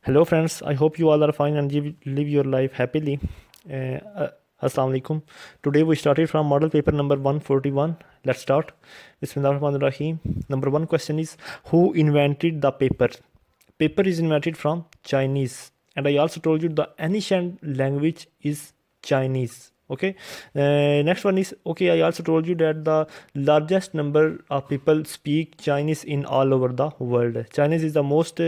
Hello, friends. I hope you all are fine and you live your life happily. Assalamu alaikum. Today we started from model paper number 141. Let's start. Bismillahirrahmanirrahim. Number one question is, who invented the paper? Paper is invented from Chinese, and I also told you the ancient language is Chinese. Okay. Next one is, okay, I also told you that the largest number of people speak Chinese in all over the world. Chinese is the most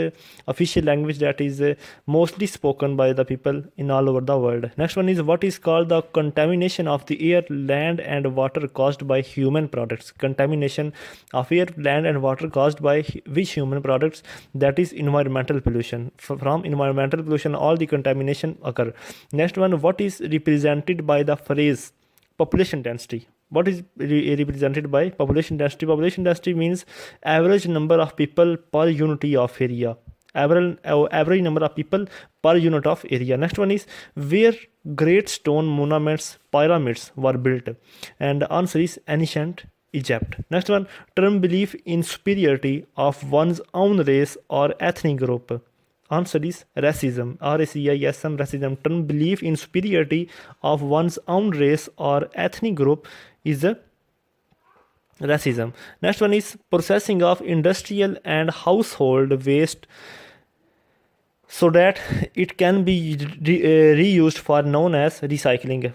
official language that is mostly spoken by the people in all over the world. Next one is, what is called the contamination of the air, land and water caused by human products? Contamination of air, land and water caused by which human products? That is environmental pollution. From environmental pollution all the contamination occur. Next one, what is represented by the phrase population density? What is represented by population density? Population density means average number of people per unity of area. Average number of people per unit of area. Next one is, where great stone monuments, pyramids were built? And the answer is ancient Egypt. Next one, term belief in superiority of one's own race or ethnic group. Answer is racism. RACISM, racism. Term belief in superiority of one's own race or ethnic group is racism. Next one is processing of industrial and household waste so that it can be reused for known as recycling.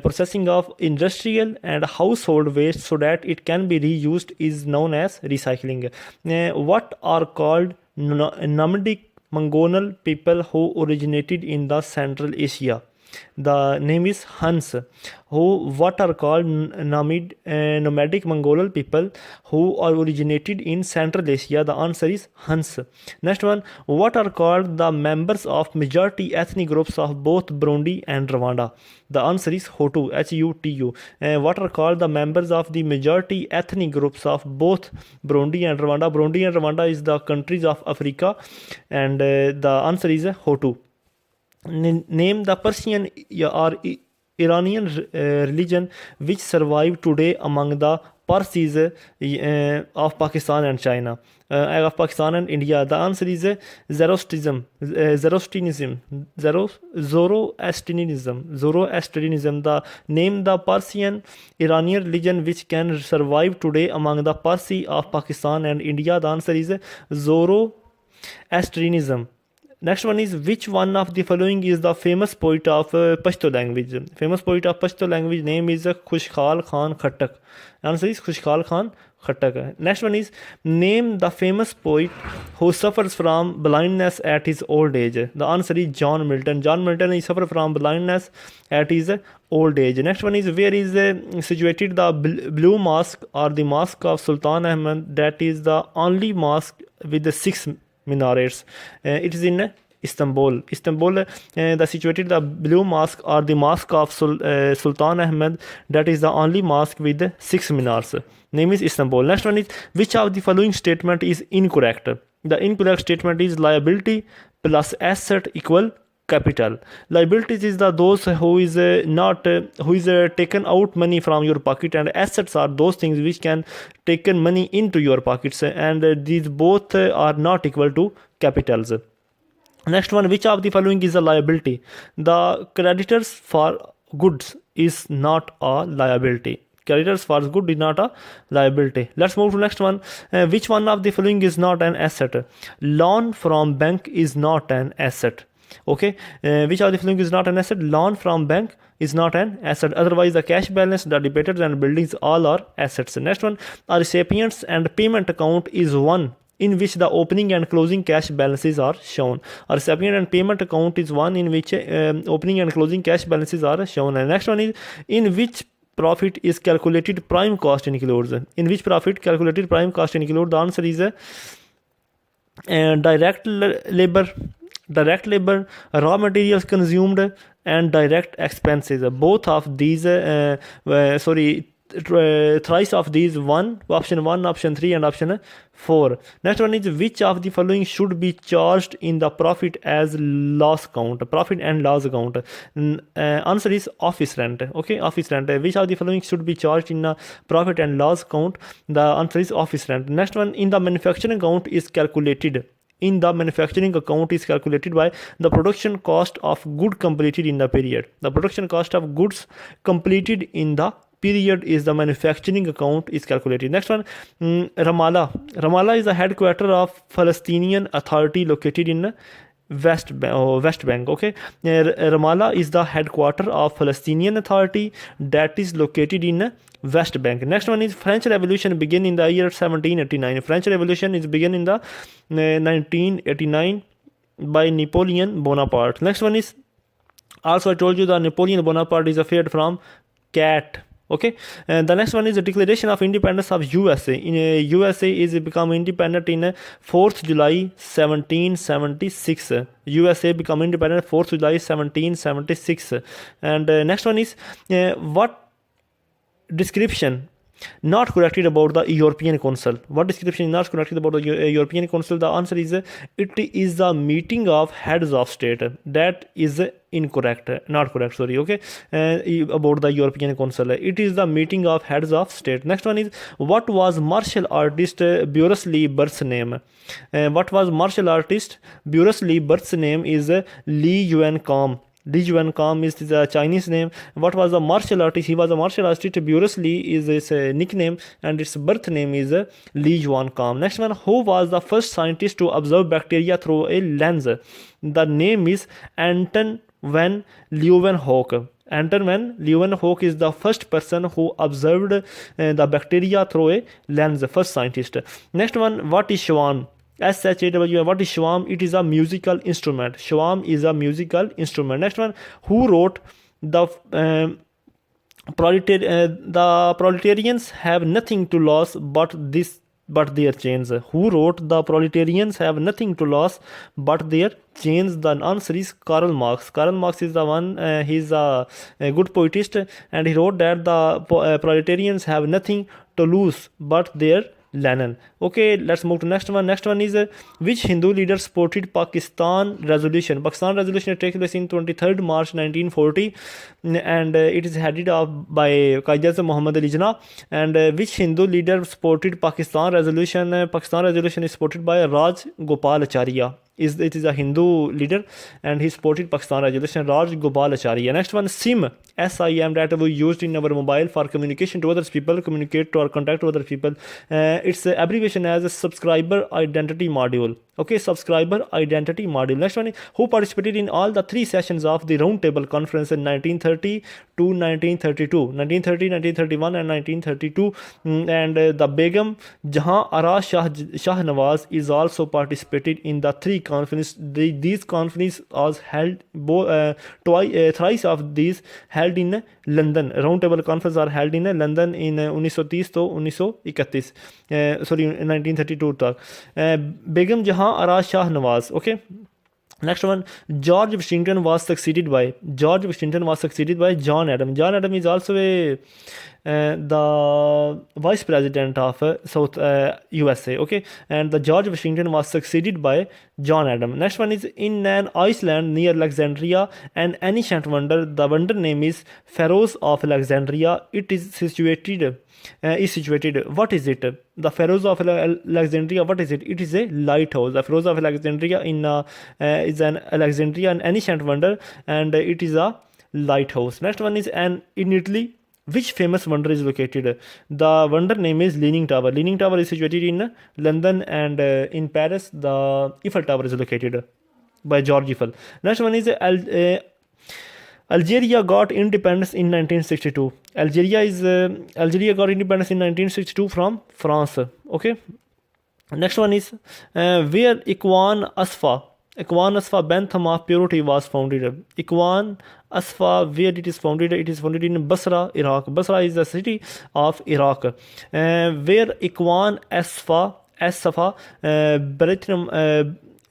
Processing of industrial and household waste so that it can be reused is known as recycling. What are called nomadic Mongolian people who originated in the Central Asia? The name is Huns. What are called nomadic Mongolian people who are originated in Central Asia? The answer is Huns. Next one, what are called the members of majority ethnic groups of both Burundi and Rwanda? The answer is Hutu, Hutu. What are called the members of the majority ethnic groups of both Burundi and Rwanda? Burundi and Rwanda is the countries of Africa, and the answer is Hutu. Name the Persian or Iranian religion which survive today among the Parsis of Pakistan and China, of Pakistan and India. The answer is Zoroastrianism. Zoroastrianism. The name the Persian Iranian religion which can survive today among the Parsi of Pakistan and India. The answer is Zoroastrianism. Next one is, which one of the following is the famous poet of Pashto language? Famous poet of Pashto language name is Khushkhal Khan Khattak. Answer is Khushkhal Khan Khattak. Next one is, name the famous poet who suffers from blindness at his old age. The answer is John Milton. John Milton is suffer from blindness at his old age. Next one is, where is situated the Blue Mosque or the Mosque of Sultan Ahmed? That is the only mosque with the 6 minarets. It is in Istanbul. The situated the Blue Mosque or the Mosque of Sultan Ahmed. That is the only mosque with 6 minars. Name is Istanbul. Next one is, which of the following statement is incorrect? The incorrect statement is liability plus asset equal capital. Liabilities is the those who is taken out money from your pocket, and assets are those things which can taken money into your pockets, and these both are not equal to capitals. Next one, which of the following is a liability? The creditors for goods is not a liability. Creditors for good is not a liability. Let's move to next one. Which one of the following is not an asset? Loan from bank is not an asset. Okay, which of the following is not an asset? Loan from bank is not an asset. Otherwise, the cash balance, the debtors and buildings all are assets. Next one, a recipients and payment account is one in which the opening and closing cash balances are shown. A recipient and payment account is one in which opening and closing cash balances are shown. And next one is, in which profit is calculated prime cost includes? In which profit calculated prime cost include? The answer is direct labor, raw materials consumed, and direct expenses. Both of these thrice of these, option 1, option 3 and option 4. Next one is, which of the following should be charged in the profit as loss account? Profit and loss account. Answer is office rent. Okay, office rent. Which of the following should be charged in a profit and loss account? The answer is office rent. Next one, in the manufacturing account is calculated in the manufacturing account is calculated by the production cost of good completed in the period. The production cost of goods completed in the period is the manufacturing account is calculated. Next one, Ramallah. Ramallah is the headquarter of Palestinian Authority located in West Bank. Okay, Ramallah is the headquarter of Palestinian Authority that is located in West Bank. Next one is French Revolution began in the year 1789. French Revolution is begun in the 1989 by Napoleon Bonaparte. Next one is, also I told you that Napoleon Bonaparte is a feared from cat. Okay, and the next one is the Declaration of Independence of USA. In USA is become independent in 4th July 1776. USA become independent 4th July 1776. And next one is what description not corrected about the European Council? What description is not corrected about the European Council? The answer is it is the meeting of heads of state. That is incorrect, not correct, sorry. Okay, about the European Council, it is the meeting of heads of state. Next one is, what was martial artist Burrus Lee Burt's name? What was martial artist Burrus Lee Burt's name is Li Yuan Kam. Li Yuan Kam is the Chinese name. What was the martial artist? He was a martial artist. Burrus Lee is his nickname, and its birth name is Li Yuan Kam. Next one, who was the first scientist to observe bacteria through a lens? The name is Anton van Leeuwenhoek. Anton van Leeuwenhoek is the first person who observed the bacteria through a lens, first scientist. Next one, what is Shawam? SHAWM. What is Shawam? It is a musical instrument. Shawam is a musical instrument. Next one, who wrote the proletarians have nothing to lose but their chains? Who wrote the proletarians have nothing to lose but their chains? The answer is Karl Marx. Karl Marx is the one, he's a good poetist, and he wrote that the proletarians have nothing to lose but their Lenin. Okay, let's move to next one. Next one is which Hindu leader supported Pakistan resolution? Pakistan resolution takes place in 23rd March 1940, and it is headed up by Qaid Muhammad Ali Jinnah. And which Hindu leader supported Pakistan resolution? Pakistan resolution is supported by Raj Gopal Acharya. It is a Hindu leader, and he supported Pakistan resolution, Raj Gopal Acharya. Next one, SIM, SIM, that we used in our mobile for communication to others people, communicate to or contact to other people. It's abbreviation as a subscriber identity module. Okay, subscriber identity module. Next one, who participated in all the 3 sessions of the Roundtable Conference in 1930 to 1932, 1930, 1931 and 1932. And the Begum Jahan Ara Shah Nawaz is also participated in the 3 conferences. These conferences was held thrice of these held in London. Roundtable conference are held in London in 1930 to 1931. Sorry, 1932 तक. Begum Jahan Ara Shah Nawaz. Okay. Next one, George Washington was succeeded by John Adams. John Adams is also the vice president of South USA. Okay, and the George Washington was succeeded by John Adams. Next one is, in an island near Alexandria, an ancient wonder. The wonder name is Pharos of Alexandria. It is situated. What is it? The Pharos of Alexandria. What is it? It is a lighthouse. The Pharos of Alexandria is an Alexandria, an ancient wonder, and it is a lighthouse. Next one is, in Italy, which famous wonder is located? The wonder name is Leaning Tower. Leaning Tower is situated in London, and in Paris, the Eiffel Tower is located by George Eiffel. Next one is Algeria got independence in 1962. Algeria got independence in 1962 from France. Okay. Next one is where Ikhwan Asfa Bentham of Purity was founded. Ikhwan Asfa, where it is founded? It is founded in Basra, Iraq. Basra is the city of Iraq. Where Ikhwan Asfa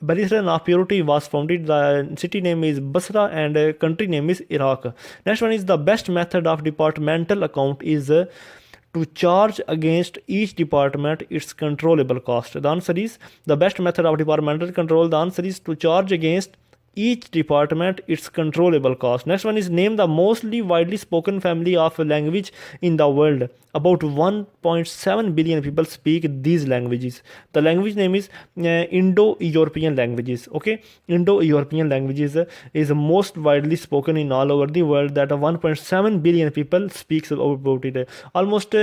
Brethren of Purity was founded. The city name is Basra, and country name is Iraq. Next one is, the best method of departmental account is to charge against each department its controllable cost. The answer is, the best method of departmental control, the answer is to charge against each department its controllable cost. Next one is name the mostly widely spoken family of language in the world. About 1.7 billion people speak these languages. The language name is Indo-European languages. Okay, Indo-European languages is most widely spoken in all over the world, that 1.7 billion people speaks about it. Almost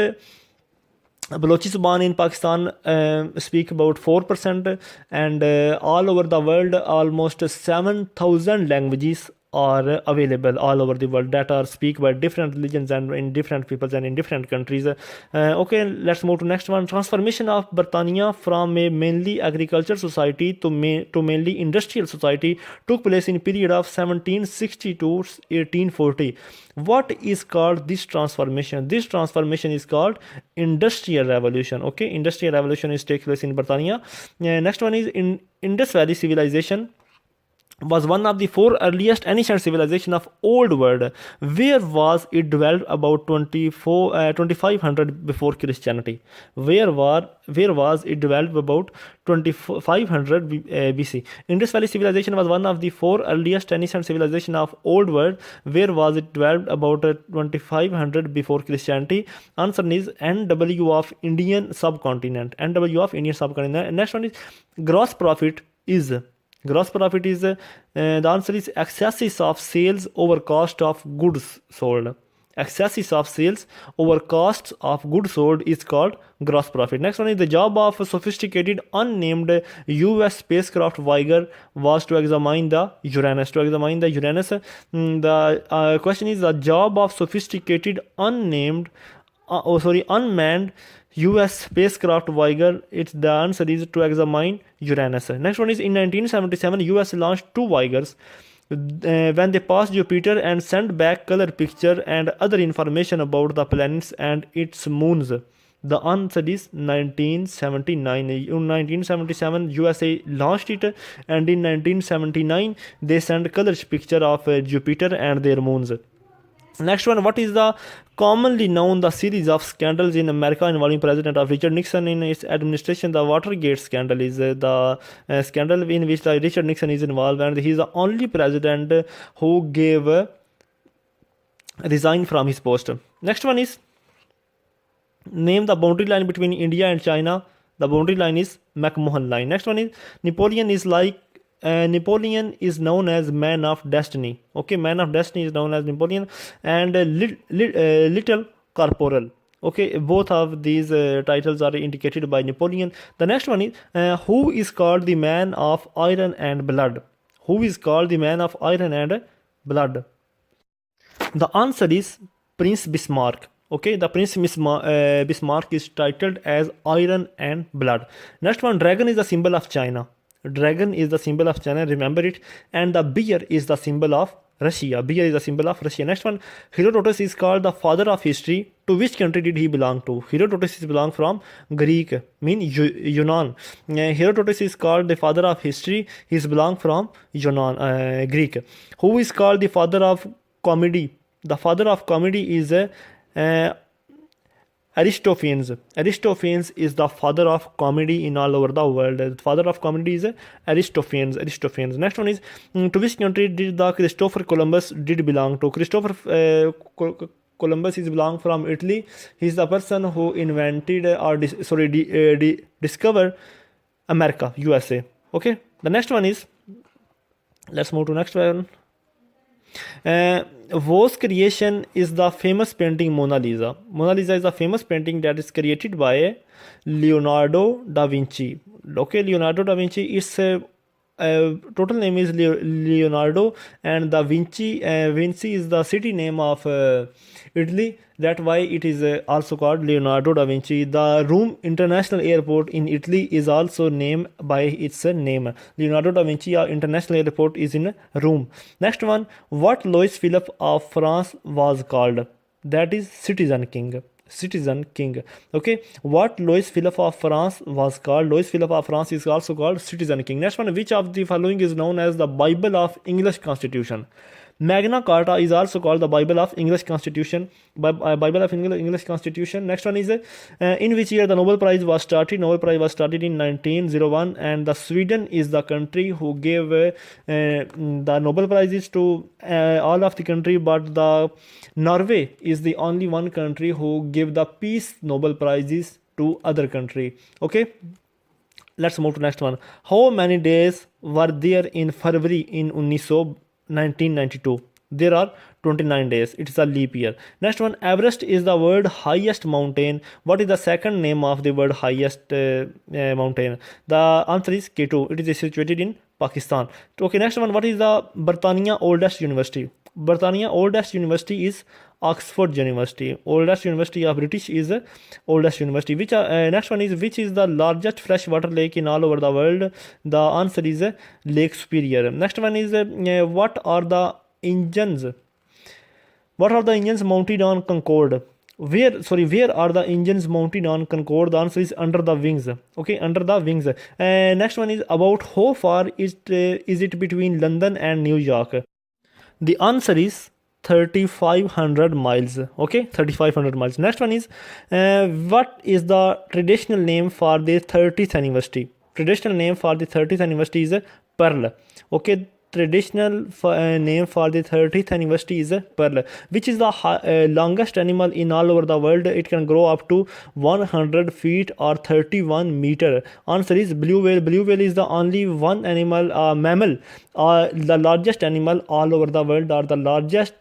Balochi Zuban in Pakistan speak about 4%, and all over the world almost 7,000 languages are available all over the world that are speak by different religions and in different peoples and in different countries. Okay, let's move to next one. Transformation of Britannia from a mainly agricultural society to mainly industrial society took place in period of 1760 to 1840. What is called this transformation? This transformation is called industrial revolution. Okay, industrial revolution is take place in Britannia. Next one is in Indus Valley civilization was one of the four earliest ancient civilization of old world. Where was it developed about 2500 before Christianity? Where was it developed about 2500 BC? Indus Valley civilization was one of the four earliest ancient civilization of old world. Where was it developed about 2500 before Christianity? Answer is NW of Indian subcontinent. NW of Indian subcontinent. Next one is gross profit is. Gross profit is the answer is excesses of sales over cost of goods sold. Excesses of sales over costs of goods sold is called gross profit. Next one is the job of a sophisticated unnamed US spacecraft Voyager was to examine the Uranus. The question is the job of sophisticated unmanned US spacecraft Voyager. The answer is to examine Uranus. Next one is in 1977 US launched two Voyagers when they passed Jupiter and sent back color picture and other information about the planets and its moons. The answer is 1979. In 1977 USA launched it, and in 1979 they sent color picture of Jupiter and their moons. Next one, what is the commonly known the series of scandals in America involving President of Richard Nixon in its administration? The Watergate scandal is the scandal in which Richard Nixon is involved, and he is the only president who gave resigned from his post. Next one is name the boundary line between India and China. The boundary line is McMahon line. Next one is Napoleon is known as man of destiny. Okay, man of destiny is known as Napoleon, and little corporal. Okay, both of these titles are indicated by Napoleon. The next one is who is called the man of iron and blood? Who is called the man of iron and blood? The answer is Prince Bismarck. Okay, the Prince Bismarck is titled as iron and blood. Next one, dragon is the symbol of China. Dragon is the symbol of China, remember it. And the bear is the symbol of Russia. Bear is the symbol of Russia. Next one, Herodotus is called the father of history. To which country did he belong to? Herodotus is belong from Greek, mean Yunnan. Herodotus is called the father of history. He is belong from Yunnan, Greek. Who is called the father of comedy? The father of comedy is Aristophanes. Aristophanes is the father of comedy in all over the world. The father of comedy is Aristophanes. Next one is to which country did the Christopher Columbus did belong to? Christopher Columbus is belong from Italy. He is the person who invented or discovered America, USA. Okay. The next one is, let's move to next one. Whose creation is the famous painting Mona Lisa? Mona Lisa is a famous painting that is created by Leonardo da Vinci. Okay, Leonardo da Vinci is total name is Leonardo, and da Vinci Vinci is the city name of Italy. That's why it is also called Leonardo da Vinci. The Rome International Airport in Italy is also named by its name. Leonardo da Vinci International Airport is in Rome. Next one, what Louis Philippe of France was called? That is Citizen King. Okay, what Louis Philippe of France was called? Louis Philippe of France is also called Citizen King. Next one, which of the following is known as the Bible of English Constitution? Magna Carta is also called the Bible of English Constitution. Bible of English Constitution. Next one is in which year the Nobel Prize was started. Nobel Prize was started in 1901, and the Sweden is the country who gave the Nobel Prizes to all of the country, but the Norway is the only one country who give the peace Nobel Prizes to other country. Okay, let's move to next one. How many days were there in February in 1992? There are 29 days. It is a leap year. Next one, Everest is the world's highest mountain. What is the second name of the world's highest mountain? The answer is K2. It is situated in Pakistan. Okay, next one, what is the Britannia oldest university? Britannia oldest university is Oxford University. Oldest university of British is oldest university. Which next one is, which is the largest freshwater lake in all over the world? The answer is Lake Superior. Next one is what are the engines mounted on Concorde? Where are the engines mounted on Concorde? The answer is under the wings. Okay, under the wings. Next one is, about how far is it between London and New York? The answer is 3,500 miles. Okay, 3,500 miles. Next one is what is the traditional name for the 30th anniversary? Traditional name for the 30th anniversary is Pearl. Okay, traditional name for the 30th anniversary is Pearl. Which is the longest animal in all over the world? It can grow up to 100 feet or 31 meter. Answer is blue whale. Blue whale is the only one animal, mammal, the largest animal all over the world, or the largest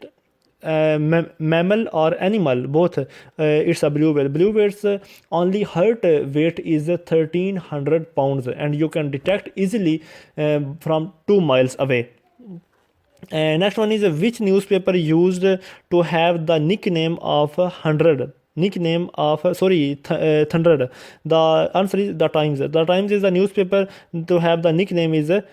mammal or animal, both. It's a blue whale. Blue whale's only heart weight is 1,300 pounds, and you can detect easily from 2 miles away. Next one is, which newspaper used to have the nickname of 100? Thundered. The answer is the Times. The Times is the newspaper to have the nickname is the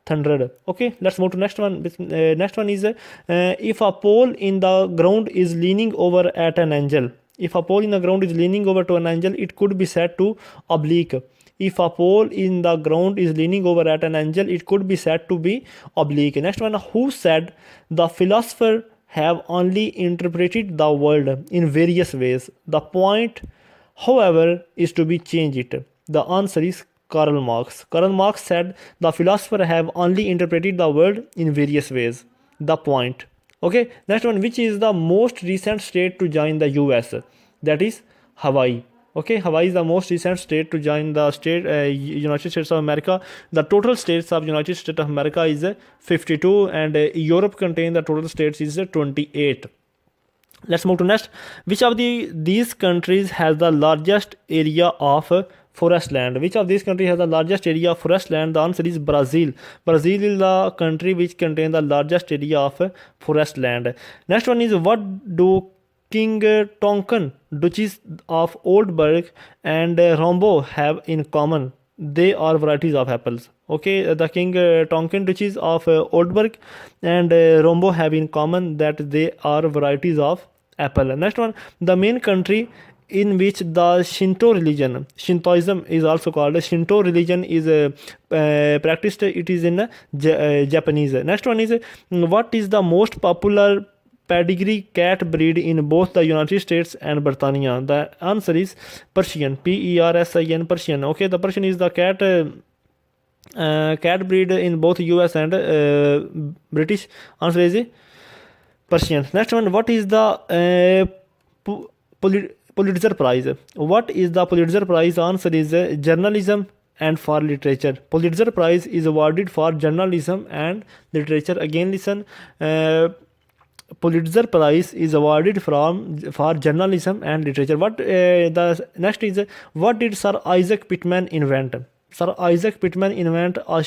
100. Okay, let's move to next one. Next one is if a pole in the ground is leaning over at an angle. If a pole in the ground is leaning over to an angle, it could be said to oblique. If a pole in the ground is leaning over at an angle, it could be said to be oblique. Next one, who said the philosopher have only interpreted the world in various ways? The point, however, is to be changed. The answer is Karl Marx. Karl Marx said the philosopher have only interpreted the world in various ways. The point. Okay, next one, which is the most recent state to join the US? That is Hawaii. Okay, Hawaii is the most recent state to join the United States of America. The total states of United States of America is 52, and Europe contains the total states is 28. Let's move to next. Which of these countries has the largest area of forest land? Which of these countries has the largest area of forest land? The answer is Brazil. Brazil is the country which contains the largest area of forest land. Next one is, what do King Tonkin, Duchess of Oldburg, and Rombo have in common? They are varieties of apples. Okay, the King Tonkin, Duchess of Oldburg, and Rombo have in common that they are varieties of apple. Next one, the main country in which the Shintoism is also called Shinto religion is practiced, it is in Japanese. Next one is, what is the most popular pedigree cat breed in both the United States and Britannia? The answer is Persian. Persian. Persian. Okay, the Persian is the cat breed in both US and British. Answer is Persian. Next one, what is the Pulitzer Prize? What is the Pulitzer Prize? Answer is journalism and for literature. Pulitzer Prize is awarded for journalism and literature. Again, listen. Pulitzer Prize is awarded for journalism and literature. What the next is, what did Sir Isaac Pitman invent? Sir Isaac Pitman invent a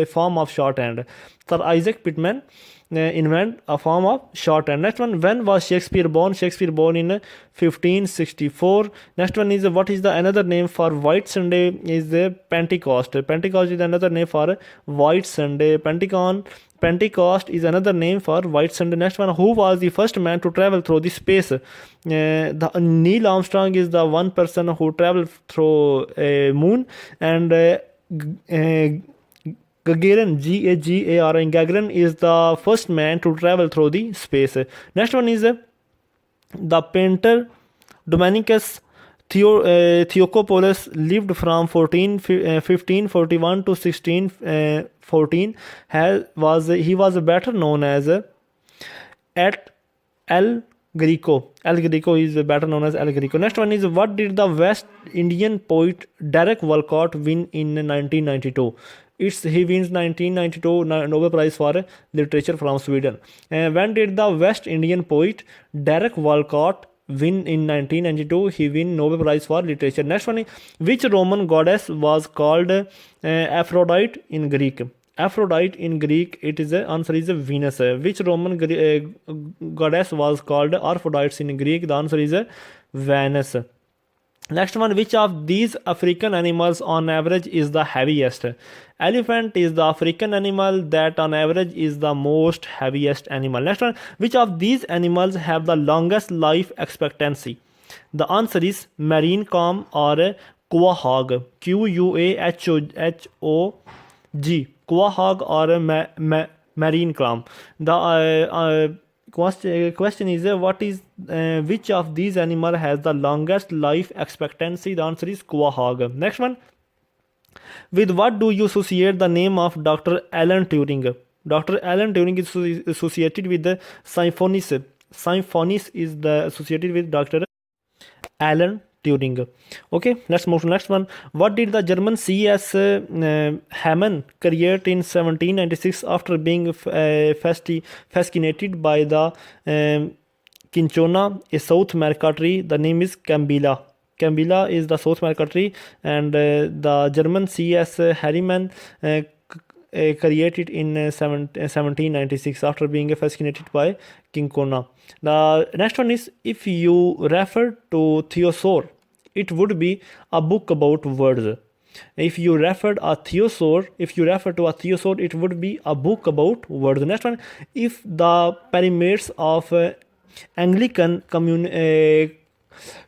form of shorthand. Sir Isaac Pitman invent a form of shorthand. Next one, when was Shakespeare born? Shakespeare born in 1564. Next one is, what is the another name for White Sunday? Is the Pentecost. Pentecost is another name for White Sunday. Pentecost is another name for White Sunday. Next one, who was the first man to travel through the space? Neil Armstrong is the one person who traveled through a moon, and Gagarin, Gagarin. Gagarin is the first man to travel through the space. Next one is the painter Dominicus Theophilus lived from 1541 to 1614. He was better known as at El Greco. El Greco is better known as El Greco. Next one is what did the West Indian poet Derek Walcott win in 1992? He wins 1992 Nobel Prize for Literature from Sweden. When did the West Indian poet Derek Walcott win in 1992? He win Nobel Prize for Literature. Next one is which Roman goddess was called Aphrodite in Greek? Aphrodite in Greek, it is the answer is Venus. Which Roman goddess was called Aphrodite in Greek? The answer is Venus. Next one, which of these African animals on average is the heaviest? Elephant is the African animal that on average is the most heaviest animal. Next one, which of these animals have the longest life expectancy? The answer is marine calm or quahog. Quahog. Quahog or marine calm. The question is what is which of these animal has the longest life expectancy? The answer is quahog. Next one, with what do you associate the name of Dr. Alan Turing? Dr. Alan Turing is associated with the Symphonis. Symphonis is the associated with Dr. Alan Turing. Okay, let's move to next one. What did the German C.S. Hamann create in 1796 after being fascinated by the cinchona, a South America tree? The name is Camellia. Camellia is the South America tree, and the German C.S. Harriman created in 1796 after being fascinated by cinchona. The next one is if you refer to Theosaur, it would be a book about words. If you refer to a Theosaur, it would be a book about words. Next one, if the primates of Anglican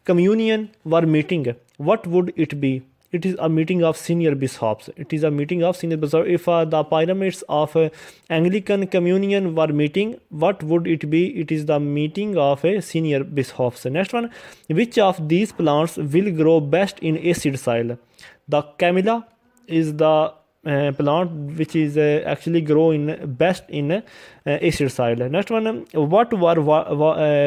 communion were meeting, what would it be? It is a meeting of senior bishops. If the pyramids of Anglican communion were meeting, what would it be? It is the meeting of senior bishops. Next one, which of these plants will grow best in acid soil? The camellia is the plant which is actually growing best in acid soil. Next one, what were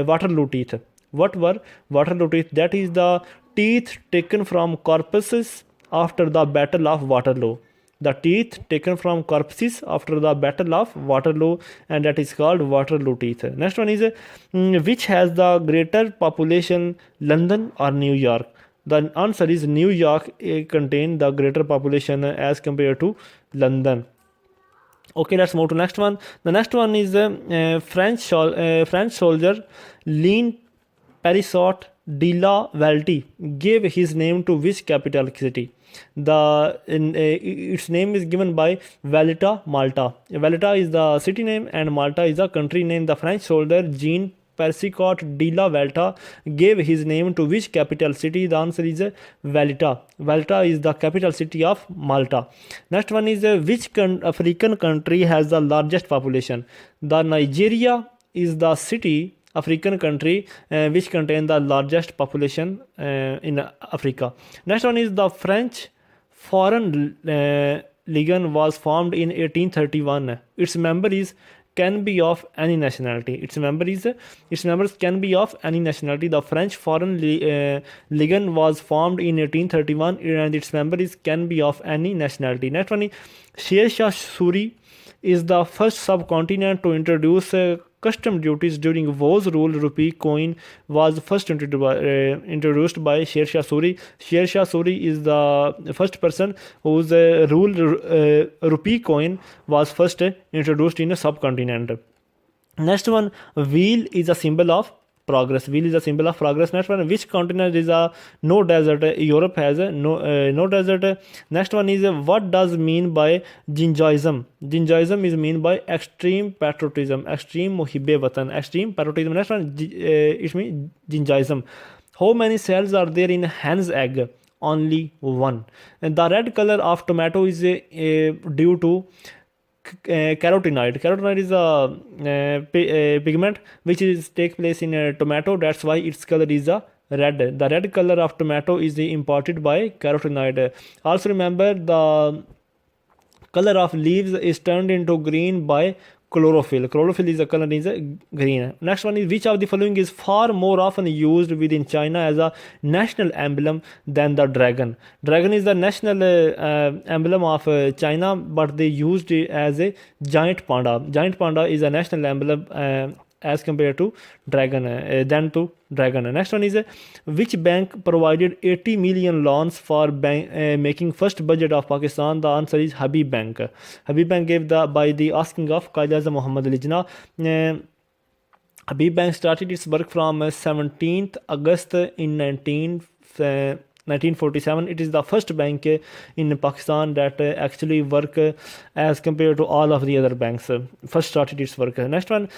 Waterloo teeth? What were Waterloo teeth? That is the teeth taken from corpses after the Battle of Waterloo. The teeth taken from corpses after the Battle of Waterloo, and that is called Waterloo teeth. Next one is which has the greater population, London or New York? The answer is New York contain the greater population as compared to London. Okay, let's move to next one. The next one is French soldier Lean Parisot de la Valtie gave his name to which capital city? Its name is given by Valletta, Malta. Valletta is the city name and Malta is the country name. The French soldier Jean Parisot de la Valtie gave his name to which capital city? The answer is Valletta. Valletta is the capital city of Malta. Next one is which African country has the largest population? The Nigeria is the African country which contain the largest population in Africa. Next one is the French Foreign Legion was formed in 1831. Its members can be of any nationality. Its members can be of any nationality. The French Foreign Legion was formed in 1831 and its members can be of any nationality. Next one is Sher Shah Suri is the first subcontinent to introduce custom duties during Wo's rule. Rupee coin was first introduced by Sher Shah Suri. Sher Shah Suri is the first person whose rupee coin was first introduced in a subcontinent. Next one, wheel is a symbol of progress. Wheel is a symbol of progress. Next one, which continent is a no desert? Europe has a no desert. Next one is what does mean by jingoism? Jingoism is mean by extreme patriotism, extreme muhibbe watan, extreme patriotism. Next one, it means jingoism. How many cells are there in hen's egg? only one. And the red color of tomato is due to carotenoid. Carotenoid is a pigment which is take place in a tomato. That's why its color is a red. The red color of tomato is imparted by carotenoid. Also remember the color of leaves is turned into green by chlorophyll. Chlorophyll is the color is green. Next one is which of the following is far more often used within China as a national emblem than the dragon. Dragon is the national emblem of China, but they used it as a giant panda. Giant panda is a national emblem as compared to dragon than to dragon. Next one is which bank provided 80 million loans for making first budget of Pakistan. The answer is Habib Bank. Habib Bank gave by the asking of Qaeda Muhammad Ali Jinnah. Habib Bank started its work from 17th August in 1947. It is the first bank in Pakistan that actually work as compared to all of the other banks. First started its work. Next one,